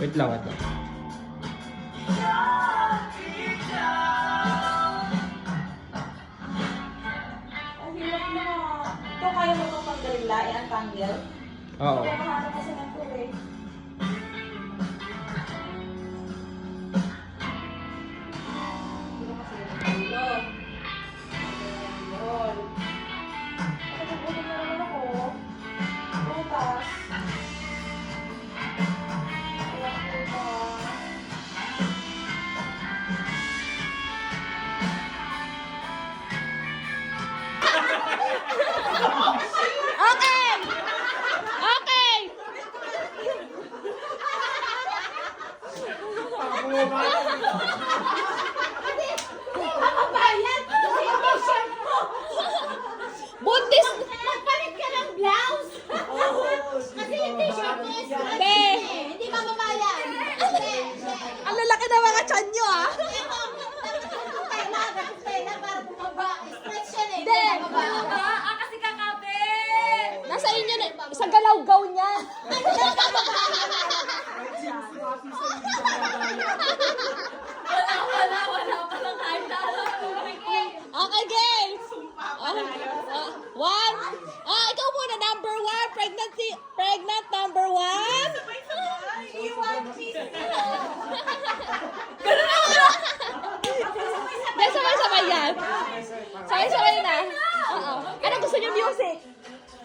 Wait lang, wait lang. Ang hirap na. Ito kaya mo itong tanggalin la, ang tanggal. Oo. Kaya mahanap kasi ng tuloy. Hindi ko kasi yung ulo. Ayun. Nakapagbutin na naman ako. Butas. Walang butas. Okay! Okay! Kababayan! T-shirt mo! Buntis! Magpalit ka ng blouse! Kasi yung t-shirt mo is Be! hindi mababayan! Ang lalaki na mga tiyan nyo, ah! Kailangan para bumaba. Stretch yan eh. Hindi! Kasi kakapit! Nasa inyo na, sa galaw-gaw niya. Wala palang kahit dalaw. Okay, game! One. Ikaw muna, number one. Pregnant number one. Iwan cheese. Hindi, sabay-sabay yan. Sabay-sabay na. Oo. Ano gusto niyo music?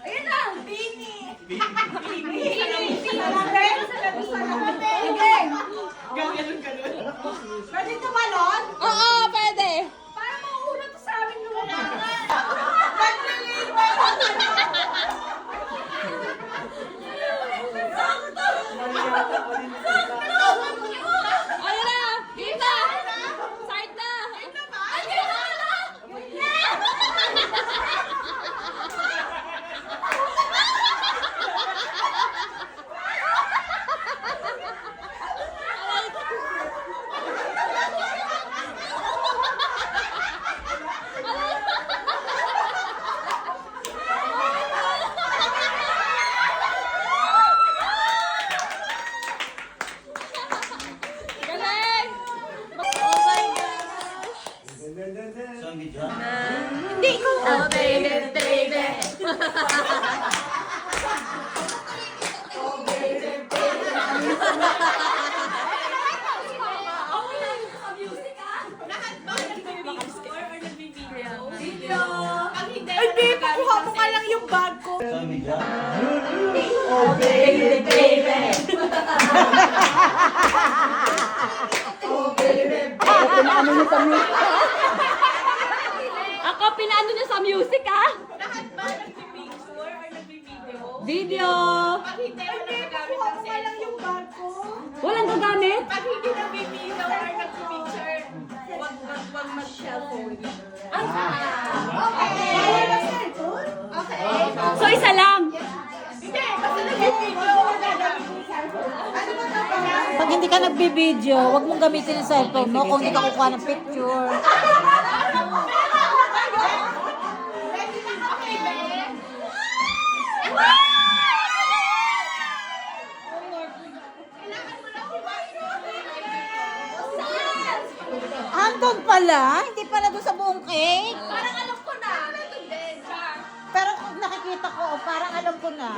Ayun na! Bini! Bini! Pwede tumalon? Oo, pwede. Para mauuna to sa amin lumabangan. Ayun na. Dito. Side na. Galing. Oh my gosh. Hindi ko. Oh, baby, baby. Ay, babe, makuha mo nga lang yung bag ko. Ako, pinaano niya sa music, ah? Lahat ba nagpipicture or nagpipideo? Video. Pag hindi mo nagagamit ang cellphone. Yung bag ko. Walang gagamit? Pag hindi nagpipideo or nagpipicture, wag mag-cellphone. Ay, okay. Okay. So, isa lang. Hindi, kasi nagpipideo, wag gagamit yung cellphone. Ano ba ito ba? Pag hindi ka nagbibideo, huwag mong gamitin yung cellphone mo kung hindi ka kukuha ng picture. Ready na kami, babe? Kailangan mo na Andun pala, hindi pala doon sa buong cake. Parang alam ko na. Pero kung nakikita ko, parang alam ko na.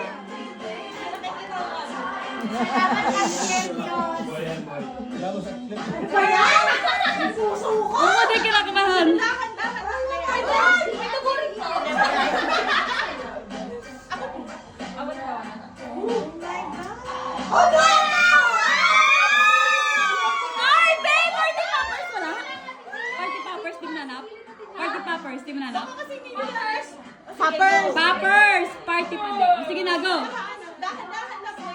Oo, di kinakabahan. Ay, babe! Party poppers wala? Party poppers, di mo nanap? Party poppers, di mo nanap? Poppers! Poppers! Party poppers. Sige na, go! Dahan-dahan lang po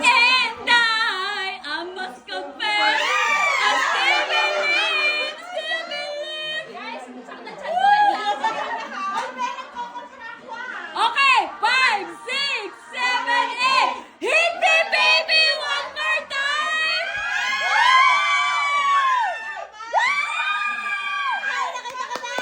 And I must confess, I still believe, Guys, sakit na chan ko eh. Okay, 5, 6, 7, 8. Hit me, baby, one more time! Ay, nakita ko na!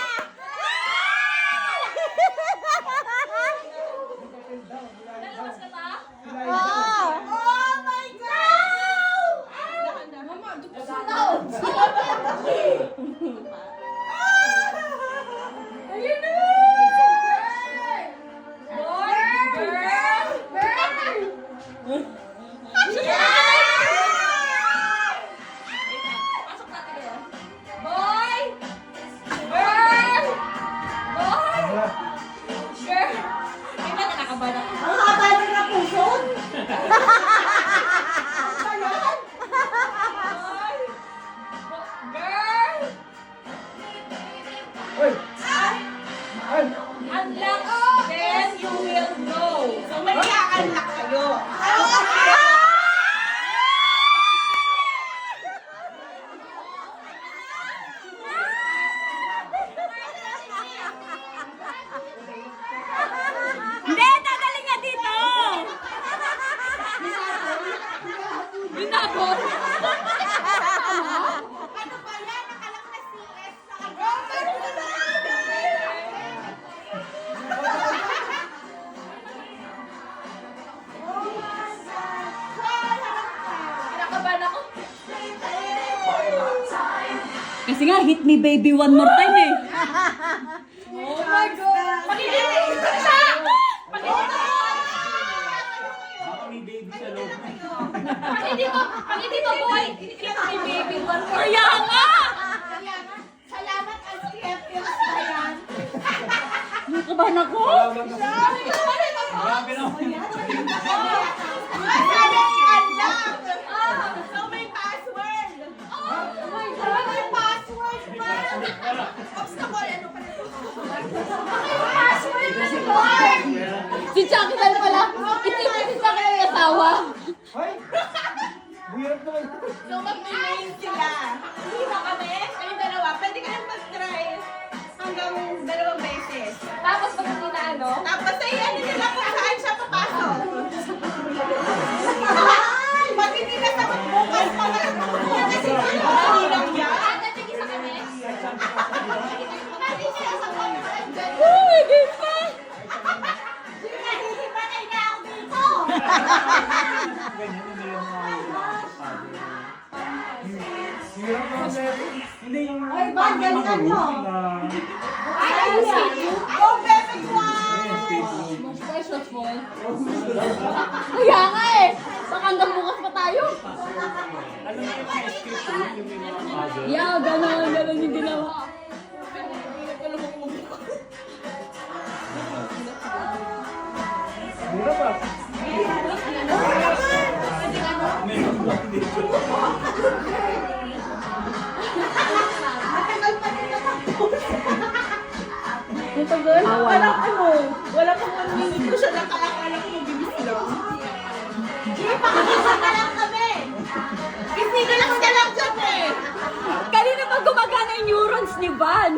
Girl! Unlock, then you will know. So, may i-unlock kayo. Hindi, dadalhin nga dito! Binabot! Ano ba yan? Nakalak na CS sa Kinakabahan ako. Kasi nga, hit me baby one more time eh. Oh my God! Pakikinig siya! Pag hindi mo boy, hit me baby one more. Kaya nga! Salamat ang CF Films na yan. Nakabahan ako. Grabe na. Sana i-unlock. So may password. Oh my God! May password pa. Ops na boy, ano pa na ito? Password na si boy! Si Chucky dahil pala. Isipin si Chucky yung asawa. So mag-remain sila. Hindi na kami. Kayong dalawa. Pwede kayong mag-try hanggang 2 beses. Tapos pag hindi na ano, Tapos ay ano nila kung saan siya papasok. Pag hindi na sa bukas pa kasi hindi lang yan. tatigil sa kami. Kasi siya sa conference. Uy, di pa! Hindi pa tayo na ako dito. Ay, ba? Galingan mo. Ay, go baby one. Mas precious mo. Kaya nga eh. Baka hanggang bukas pa tayo. Yeah, gano'n yung ginawa. Matagal pa rin natapos. Ito girl? Walang ano, wala pang 1 minute ko siya nakakala ko mabilis lang. Hindi, pakikisa na lang kami. Isigalas ka lang kami. Kanina pa gumagana yung neurons ni Van.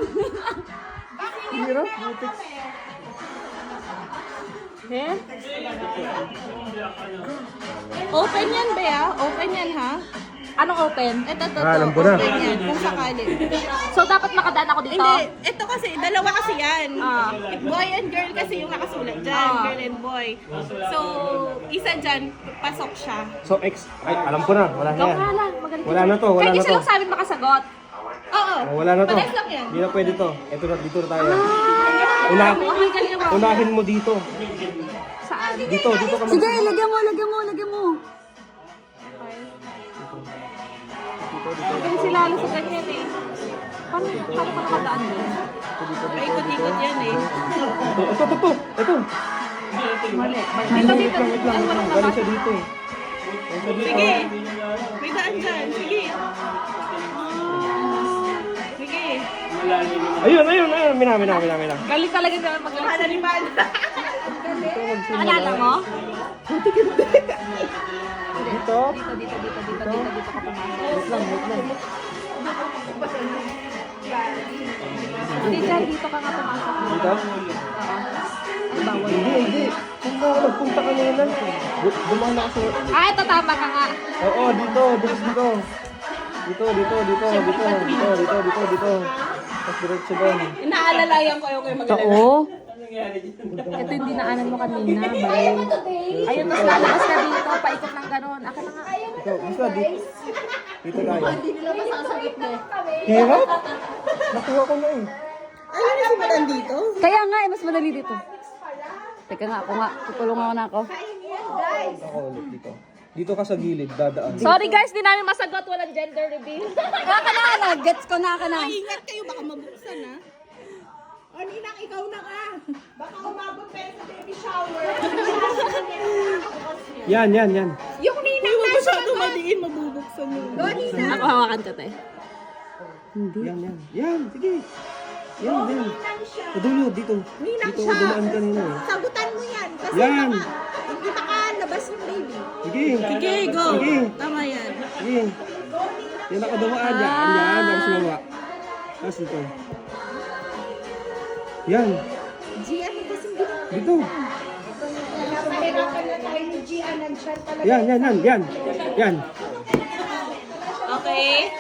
Hirap, butik. Eh? Open yan, Bea. Open yan, ha? Anong open? Ito, Alam ko na. Open yan, kung sakali. So, dapat makadaan ako dito? Hindi, ito kasi, dalawa kasi yan. Ah. Boy and girl kasi yung nakasulat dyan, Ah. girl and boy. So, isa dyan, pasok siya. So, ay, alam ko na. Wala na Ikaw yan. nga lang, magaling. Wala na to, wala Kahit na isa to. lang sa amin makasagot. Oo, Oh, wala na to. Pares lang yan. Hindi na pwede to. Ito na, dito na tayo. Ah, ang galing naman. Unahin mo dito. Saan? Dito ka mag- Sige, lagyan mo. Kasi sila halos sa ganyan eh. Paano ka nakadaan doon? Paikot-ikot yan eh. Ito. Mali. Wait lang. Galing siya dito. Sige, may daan dyan. Sige. Sige. Ayun. Mina. Galing talaga naman magaling. Mahal ni Mana. Naalala mo? Dito. Dito ka pumasok. Wait lang. Hindi dyan, dito ka nga pumasok. Dito? Ang bawal. Hindi. Kung ba nagpunta ka na lang. Dumaan ako sa... Ah, ito tama ka nga. Oo, dito. Dito. Tapos diretso doon. Inaalalayan ko yung kayo mag-alala. Oo. Ito yung dinaanan mo kanina. Ayun, tapos lalabas ka dito, paikot ng gano'n. Akin na nga. Ito, basta dito. Dito tayo. Hindi nila masasagot na eh. Hirap? Nakuha ko na eh. Ayun na si Madan dito. Kaya nga mas madali dito. Teka nga, tutulungan ko na ako. Ako ulit dito. Dito ka sa gilid, dadaan. Sorry guys, di namin masagot, walang gender reveal. Naka na, gets ko na. Ingat kayo, baka mabuksan ha. O Ninang, ikaw na ka. Baka umabot kayo sa baby shower. Yan. Yung ninang na masyado madiin, mabubuksan yun. Ako hawakan ka, te. Yan, sige. Yan. Ninang siya. Sa dulo, dito. Ninang Dito siya. ako dumaan kanina eh. Sagutan mo yan. Kasi Yan. hindi makalabas yung baby. Sige. Sige, go. Sige. Tama yan. Sige. Yan ako dumaan. Yan. Tapos baba. Tapos dito. Yan. Gian, kasi Dito. napahirapan na tayo ni Gian. Nandiyan talaga. Yan. Okay.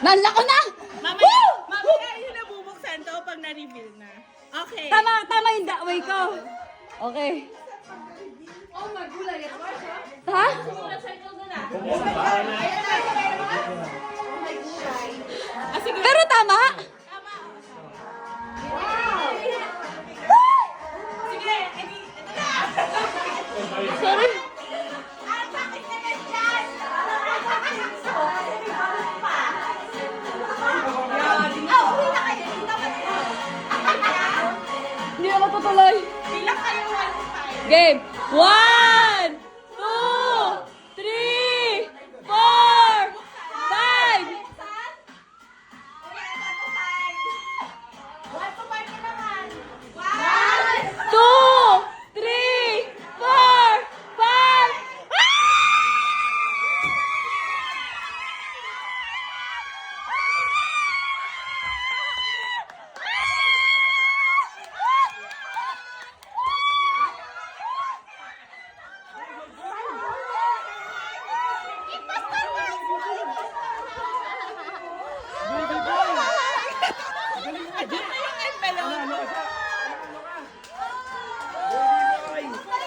Nala ko na! Mamaya yun nabubuksan to pag na-reveal na. Okay. Tama yung daway ko. Okay. Ha? Pero tama? Sige, edi, ito na. Sorry. Ah, bakit ka nandyan? Uwi na kayo. Hindi naman Hindi na matutuloy. Bilang kayo 1 to 5. Game. 1, 2, 3, 4, 5. 2, 3, 4, 5.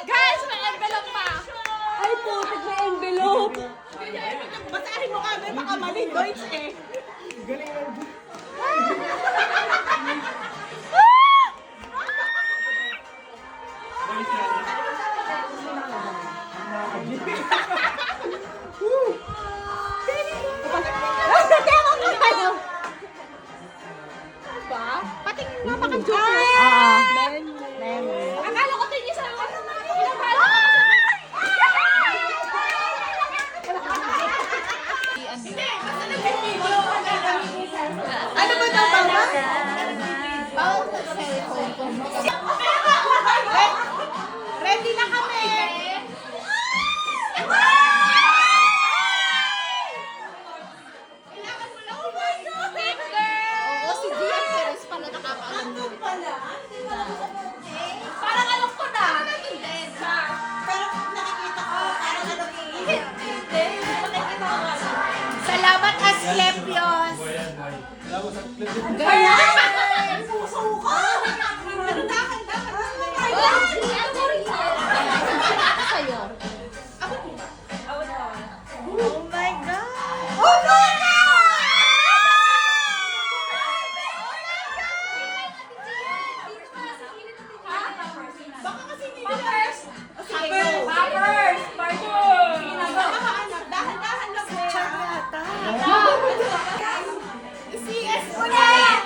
Guys, may envelope pa. Ay, putik may envelope. Basahin mo kami, baka mali. Deutsch eh. Patingin nga baka joke. Akala ko tingin sa ano ba daw ba? Ready na kami. Kailangan mo lang Oo, si Gian Perez pala nakakaalam. Ano pala? Parang alam ko na. Pero nakikita ko, parang ano Salamat, Asclepios. Gaya! Susuko! Ano dahan-dahan? Sa'yo. Oh my God! Oh no! Baka kasi hindi nila. Sige, go. Dahan-dahan lang po. CS ulit!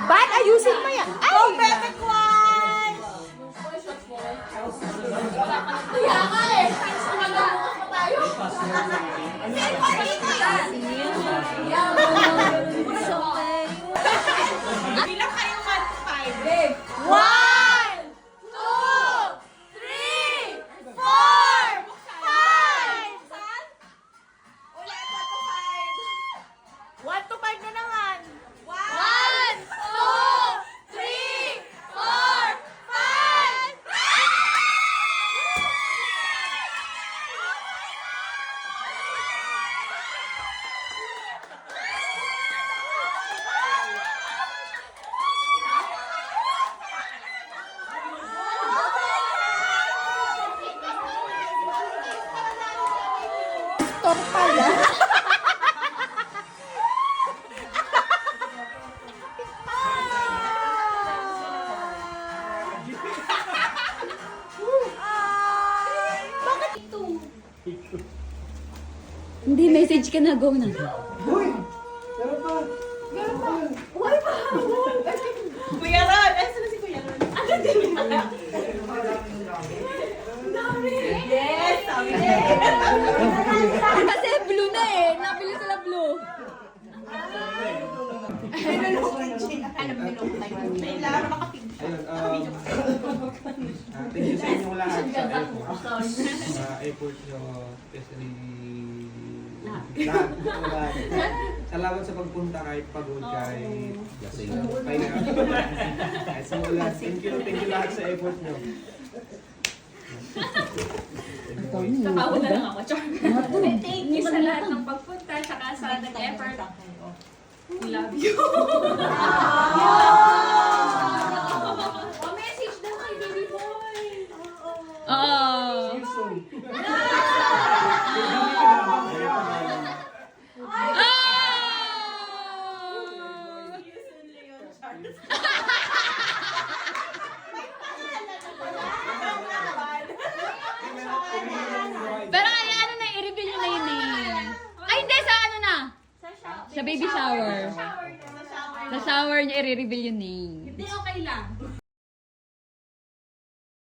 Ba't ayusin mo yan? Ay! Go, Bebe Kwan! Kaya nga eh. Sumagamukha pa tayo. Bilang kayo 1 to 5. 1, 2, 3, 4, 5! Ulit, 1 to 5. 1 to 5 na naman. 1, 2, 3, 4, 5! Stop pala. Hindi, message ka na. Go na. Kuya Ron! Ay, saan na si Kuya Ron? Ano din pala? Yes! Sabi niya. Kasi blue na eh. Nabili sila blue. Kailangan makapig. Ayun, thank you sa inyong lahat sa effort. Sa effort nyo, especially lahat. Salamat sa pagpunta kahit pagod, kahit pahinga. Kahit sa ulan. Thank you lahat sa effort nyo. Kakawa na lang ako. Thank you sa lahat ng pagpunta, tsaka sa nag-effort. We love you. Message daw kay baby boy. Oo. Pero ano na, i-reveal nyo na yun eh. Ay, hindi, sa ano na? Sa baby shower. Sa shower niya, i-reveal yung name. Hindi, okay lang.